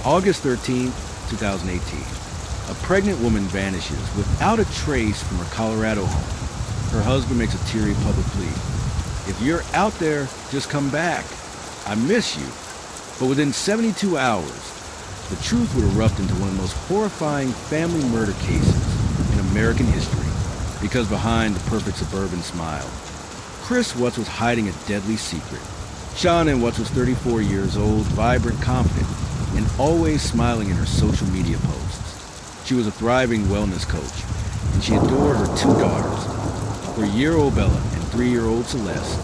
August 13th, 2018. A pregnant woman vanishes without a trace from her Colorado home. Her husband makes a teary public plea. If you're out there, just come back. I miss you. But within 72 hours, the truth would erupt into one of the most horrifying family murder cases in American history. Because behind the perfect suburban smile, Chris Watts was hiding a deadly secret. Shauna Watts was 34 years old, vibrant, confident, and always smiling in her social media posts. She was a thriving wellness coach, and she adored her two daughters, 4-year-old Bella and 3-year-old Celeste,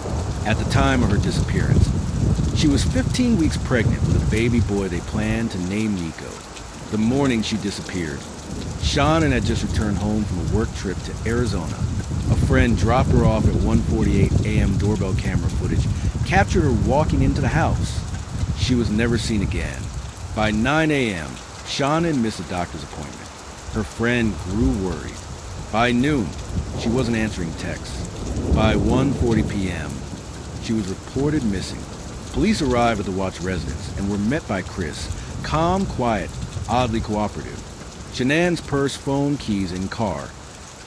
at the time of her disappearance. She was 15 weeks pregnant with a baby boy they planned to name Nico. The morning she disappeared, Shauna had just returned home from a work trip to Arizona. A friend dropped her off at 1:48 a.m. doorbell camera footage captured her walking into the house. She was never seen again. By 9 a.m., Shauna missed a doctor's appointment. Her friend grew worried. By noon, she wasn't answering texts. By 1:40 p.m., she was reported missing. Police arrived at the Watts residence and were met by Chris, calm, quiet, oddly cooperative. Shanann's purse, phone, keys, and car,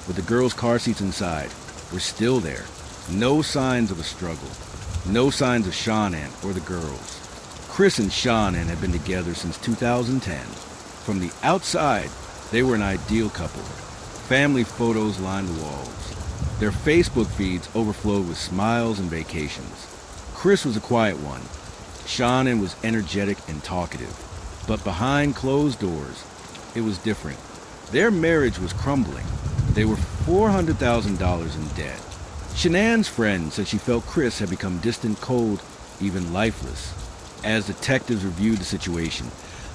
with the girls' car seats inside, were still there. No signs of a struggle. No signs of Shanann or the girls. Chris and Shanann had been together since 2010. From the outside, they were an ideal couple. Family photos lined the walls. Their Facebook feeds overflowed with smiles and vacations. Chris was a quiet one. Shanann was energetic and talkative. But behind closed doors, it was different. Their marriage was crumbling. They were $400,000 in debt. Shanann's friend said she felt Chris had become distant, cold, even lifeless. As detectives reviewed the situation,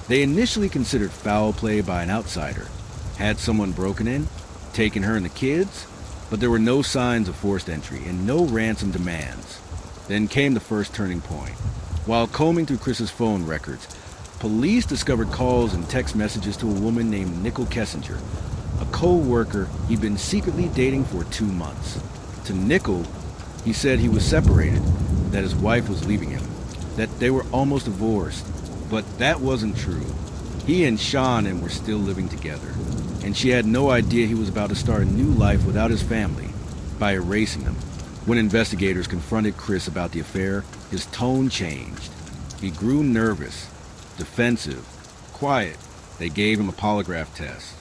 they initially considered foul play by an outsider. Had someone broken in, taken her and the kids? But there were no signs of forced entry and no ransom demands. Then came the first turning point. While combing through Chris's phone records, police discovered calls and text messages to a woman named Nicole Kessinger, a co-worker he'd been secretly dating for 2 months. To Nicole, he said he was separated, that his wife was leaving him, that they were almost divorced. But that wasn't true. He and Shanann were still living together, and she had no idea he was about to start a new life without his family, by erasing them. When investigators confronted Chris about the affair, his tone changed. He grew nervous, defensive, quiet. They gave him a polygraph test.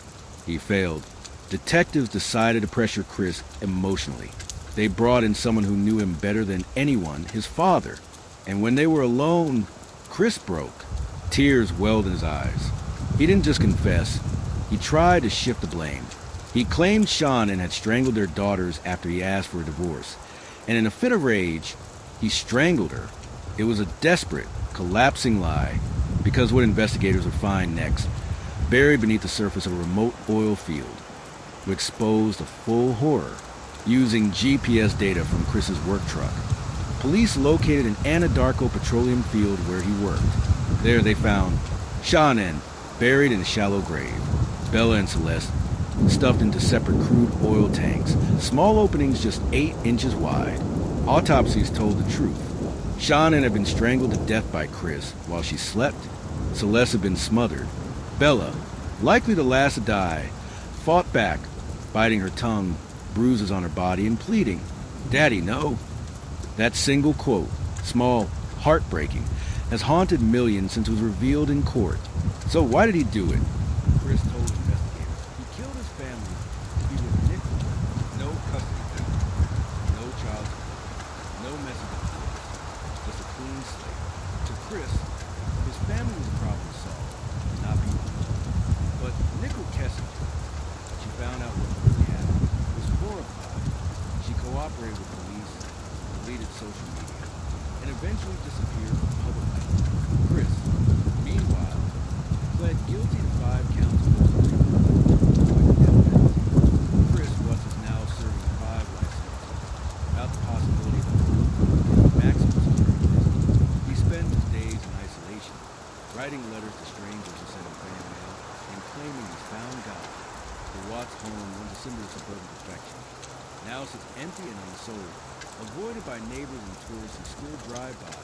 He failed. Detectives decided to pressure Chris emotionally. They brought in someone who knew him better than anyone, his father. And when they were alone, Chris broke. Tears welled in his eyes. He didn't just confess. He tried to shift the blame. He claimed Shanann had strangled their daughters after he asked for a divorce. And in a fit of rage, he strangled her. It was a desperate, collapsing lie, because what investigators would find next, buried beneath the surface of a remote oil field, would expose the full horror. Using GPS data from Chris's work truck, police located an Anadarko petroleum field where he worked. There they found Shanann buried in a shallow grave, Bella and Celeste stuffed into separate crude oil tanks, small openings just 8 inches wide. Autopsies told the truth. Shanann had been strangled to death by Chris while she slept. Celeste had been smothered. Bella, likely the last to die, fought back, biting her tongue, bruises on her body, and pleading, "Daddy, no." That single quote, small, heartbreaking, has haunted millions since it was revealed in court. So why did he do it? Chris told investigators he killed his family to be with Nicole. No custody battle, no child support, no messy divorce, just a clean slate. To Chris, his family was a problem to solve, not people. But Nicole Kessinger, she found out what really happened, was horrified. She cooperated with police, deleted social media, and eventually disappeared from public life. Chris, meanwhile, pled guilty to 5 counts of burglary to avoid the death penalty. Chris Watts is now serving 5 life sentences without the possibility of a maximum security prison. He spends his days in isolation, writing letters to strangers who send him fan mail, and claiming he's found God. The Watts home, once a symbol of suburban perfection, now sits empty and unsold, avoided by neighbors and tourists who still drive by,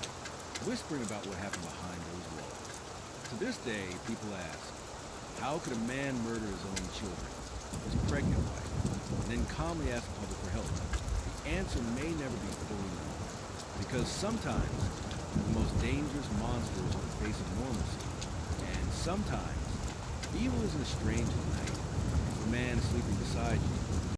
whispering about what happened behind those walls. To this day, people ask, how could a man murder his own children, his pregnant wife, and then calmly ask the public for help? The answer may never be fully known, because sometimes the most dangerous monsters are the face of normalcy, and sometimes evil isn't as strange as night. It's the man sleeping beside you,